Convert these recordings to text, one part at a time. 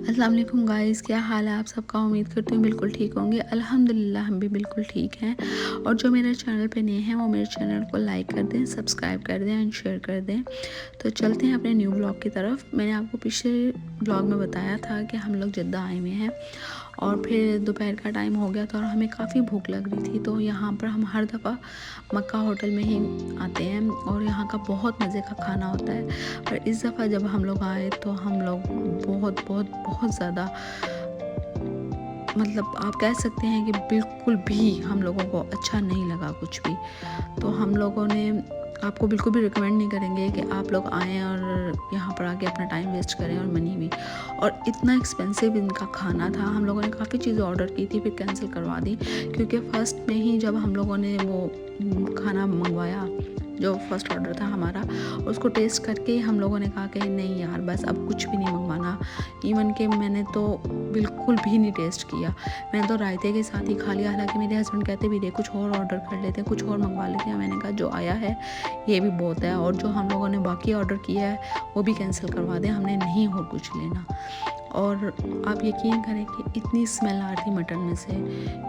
अस्सलाम वालेकुम गाइस, क्या हाल है आप सबका। उम्मीद करती हूँ बिल्कुल ठीक होंगे। अल्हम्दुलिल्लाह हम भी बिल्कुल ठीक हैं। और जो मेरे चैनल पे नए हैं वो मेरे चैनल को लाइक कर दें, सब्सक्राइब कर दें एंड शेयर कर दें। तो चलते हैं अपने न्यू ब्लॉग की तरफ। मैंने आपको पिछले ब्लॉग में बताया था कि हम लोग जद्दा आए हुए हैं और फिर दोपहर का टाइम हो गया था और हमें काफ़ी भूख लग रही थी। तो यहाँ पर हम हर दफ़ा मक्का होटल में ही आते हैं और यहाँ का बहुत मज़े का खाना होता है। पर इस दफ़ा जब हम लोग आए तो हम लोग बहुत बहुत बहुत ज़्यादा, मतलब आप कह सकते हैं कि बिल्कुल भी हम लोगों को अच्छा नहीं लगा कुछ भी। तो हम लोगों ने आपको बिल्कुल भी रिकमेंड नहीं करेंगे कि आप लोग आएँ और यहाँ पर आके अपना टाइम वेस्ट करें और मनी भी। और इतना एक्सपेंसिव इनका खाना था। हम लोगों ने काफ़ी चीज़ें ऑर्डर की थी, फिर कैंसिल करवा दी क्योंकि फ़र्स्ट में ही जब हम लोगों ने वो खाना मंगवाया, जो फर्स्ट ऑर्डर था हमारा, उसको टेस्ट करके हम लोगों ने कहा कि नहीं यार बस अब कुछ भी नहीं मंगवाना। इवन कि मैंने तो बिल्कुल भी नहीं टेस्ट किया, मैंने तो रायते के साथ ही खा लिया। हालांकि मेरे हस्बैंड कहते भी थे कुछ और ऑर्डर कर लेते हैं, कुछ और मंगवा लेते हैं। मैंने कहा जो आया है ये भी बहुत है, और जो हम लोगों ने बाकी ऑर्डर किया है वो भी कैंसिल करवा दें, हमने नहीं और कुछ लेना। और आप यकीन करें कि इतनी स्मेल आ रही थी मटन में से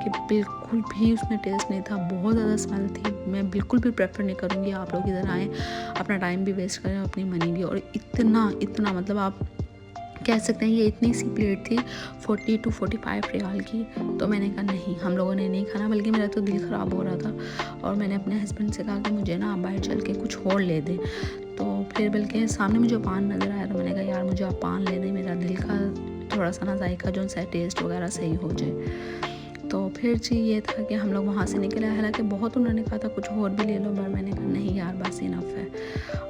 कि बिल्कुल भी उसमें टेस्ट नहीं था, बहुत ज़्यादा स्मेल थी। मैं बिल्कुल भी प्रेफर नहीं करूँगी आप लोग इधर आएँ, अपना टाइम भी वेस्ट करें और अपनी मनी भी। और इतना इतना मतलब आप कह सकते हैं ये इतनी सी प्लेट थी 40 to 45 रियाल की। तो मैंने कहा नहीं, हम लोगों ने नहीं खाना, बल्कि मेरा तो दिल ख़राब हो रहा था। और मैंने अपने हस्बैंड से कहा कि मुझे ना बाहर चल के कुछ और ले दें। तो फिर बल्कि सामने मुझे पान नज़र आया तो मैंने कहा यार मुझे आप पान ले दें, मेरा दिल का थोड़ा सा ना जायका जो सा टेस्ट वगैरह सही हो जाए। तो फिर जी ये था कि हम लोग वहाँ से निकले। हालांकि बहुत उन्होंने कहा था कुछ और भी ले लो, पर मैंने कहा नहीं यार बस इनफ है।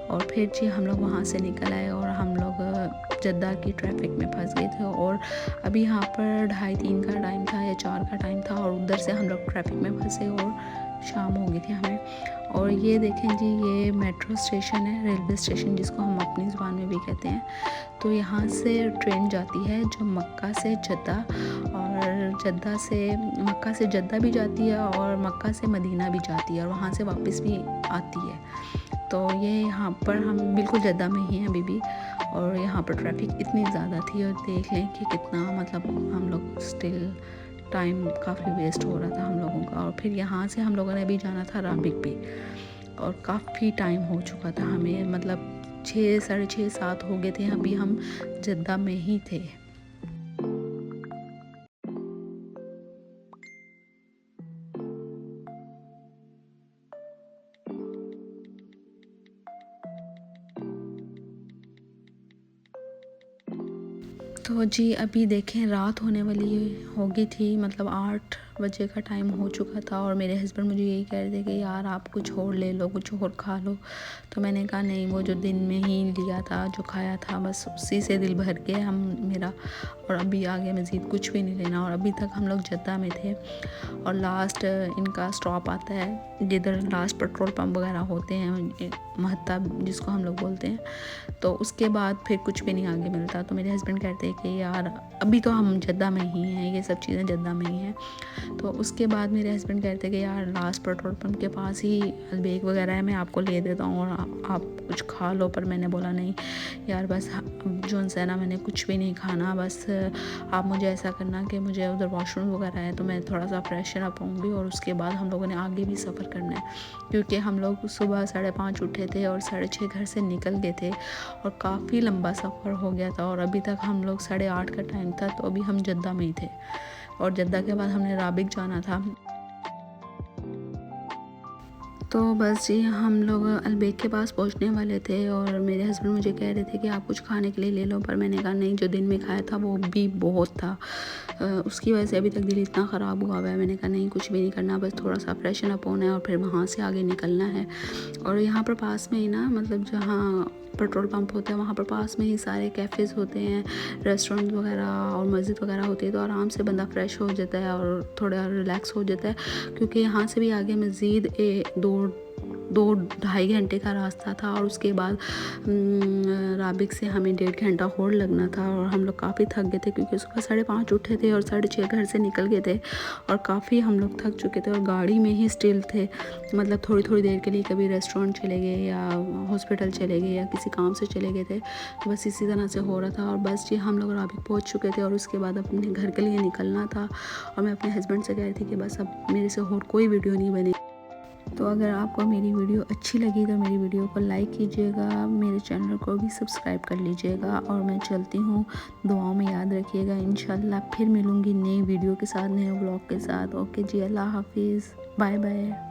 और फिर जी हम लोग वहाँ से निकल आए और हम लोग जद्दा की ट्रैफिक में फंस गए थे। और अभी यहाँ पर 2:30-3 का टाइम था या 4 का टाइम था, और उधर से हम लोग ट्रैफिक में फंसे और शाम हो गई थी हमें। और ये देखें जी, ये मेट्रो स्टेशन है, रेलवे स्टेशन जिसको हम अपनी ज़ुबान में भी कहते हैं। तो यहाँ से ट्रेन जाती है जो मक्का से जद्दा, और जद्दा से मक्का से जद्दा भी जाती है और मक्का से मदीना भी जाती है, और वहाँ से वापस भी आती है। तो ये यहाँ पर हम बिल्कुल जद्दा में ही हैं अभी भी। और यहाँ पर ट्रैफिक इतनी ज़्यादा थी, और देख लें कि कितना, मतलब हम लोग स्टिल टाइम काफ़ी वेस्ट हो रहा था हम लोगों का। और फिर यहाँ से हम लोगों ने भी जाना था राबिक भी, और काफ़ी टाइम हो चुका था हमें, मतलब 6, साढ़े 6, 7 हो गए थे, अभी हम जद्दा में ही थे। तो जी अभी देखें रात होने वाली हो गई थी, मतलब 8 बजे का टाइम हो चुका था। और मेरे हस्बैंड मुझे यही कह रहे थे कि यार आप कुछ और ले लो, कुछ और खा लो। तो मैंने कहा नहीं, वो जो दिन में ही लिया था, जो खाया था, बस उसी से दिल भर के हम मेरा, और अभी आगे मज़ीद कुछ भी नहीं लेना। और अभी तक हम लोग जद्दा में थे, और लास्ट इनका स्टॉप आता है जिधर लास्ट पेट्रोल पंप वगैरह होते हैं, महत्ता जिसको हम लोग बोलते हैं। तो उसके बाद फिर कुछ भी नहीं आगे मिलता। तो मेरे हस्बैंड कहते हैं कि यार अभी तो हम जद्दा में ही हैं, ये सब चीज़ें जद्दा में ही हैं। तो उसके बाद मेरे हस्बैंड कहते हैं कि यार लास्ट पेट्रोल पंप के पास ही अलबेक वगैरह है, मैं आपको ले देता हूँ और आप कुछ खा लो। पर मैंने बोला नहीं यार, बस जो है ना, मैंने कुछ भी नहीं खाना, बस आप मुझे ऐसा करना कि मुझे उधर वॉशरूम वगैरह है तो मैं थोड़ा सा फ्रेशन अप होंगी, और उसके बाद हम लोगों ने आगे भी सफ़र करना है। क्योंकि हम लोग सुबह 5:30 उठे थे और 6:30 घर से निकल गए थे, और काफ़ी लंबा सफ़र हो गया था। और अभी तक हम लोग 8:30 का टाइम था, तो अभी हम जद्दा में ही थे, और जद्दा के बाद हमने राबिक जाना था। तो बस जी हम लोग अलबेक के पास पहुंचने वाले थे, और मेरे हस्बैंड मुझे कह रहे थे कि आप कुछ खाने के लिए ले लो। पर मैंने कहा नहीं, जो दिन में खाया था वो भी बहुत था, उसकी वजह से अभी तक दिल इतना ख़राब हुआ है। मैंने कहा नहीं, कुछ भी नहीं करना, बस थोड़ा सा फ्रेशन अप होना है और फिर वहाँ से आगे निकलना है। और यहाँ पर पास में ही ना, मतलब जहाँ पेट्रोल पंप होता है वहाँ पर पास में ही सारे कैफ़ेज़ होते हैं, रेस्टोरेंट वगैरह और मस्जिद वगैरह होती है। तो आराम से बंदा फ़्रेश हो जाता है और थोड़ा रिलैक्स हो जाता है, क्योंकि यहाँ से भी आगे मज़ीद 2 2-2.5 घंटे का रास्ता था और उसके बाद राबिक से हमें 1.5 घंटा और लगना था और हम लोग काफ़ी थक गए थे क्योंकि सुबह 5:30 उठे थे और 6:30 घर से निकल गए थे और काफ़ी हम लोग थक चुके थे और गाड़ी में ही स्टिल थे। मतलब थोड़ी थोड़ी देर के लिए कभी रेस्टोरेंट चले गए या हॉस्पिटल चले गए या किसी काम से चले गए थे, तो बस इसी तरह से हो रहा था। और बस जी हम लोग राबिक पहुँच चुके थे और उसके बाद अपने घर के लिए निकलना था और मैं अपने हस्बैंड से कह रही थी कि बस अब मेरे से और कोई वीडियो नहीं बनी। तो अगर आपको मेरी वीडियो अच्छी लगी तो मेरी वीडियो को लाइक कीजिएगा, मेरे चैनल को भी सब्सक्राइब कर लीजिएगा और मैं चलती हूँ, दुआओं में याद रखिएगा। इंशाल्लाह फिर मिलूँगी नई वीडियो के साथ, नए व्लॉग के साथ। ओके जी, अल्लाह हाफिज़, बाय बाय।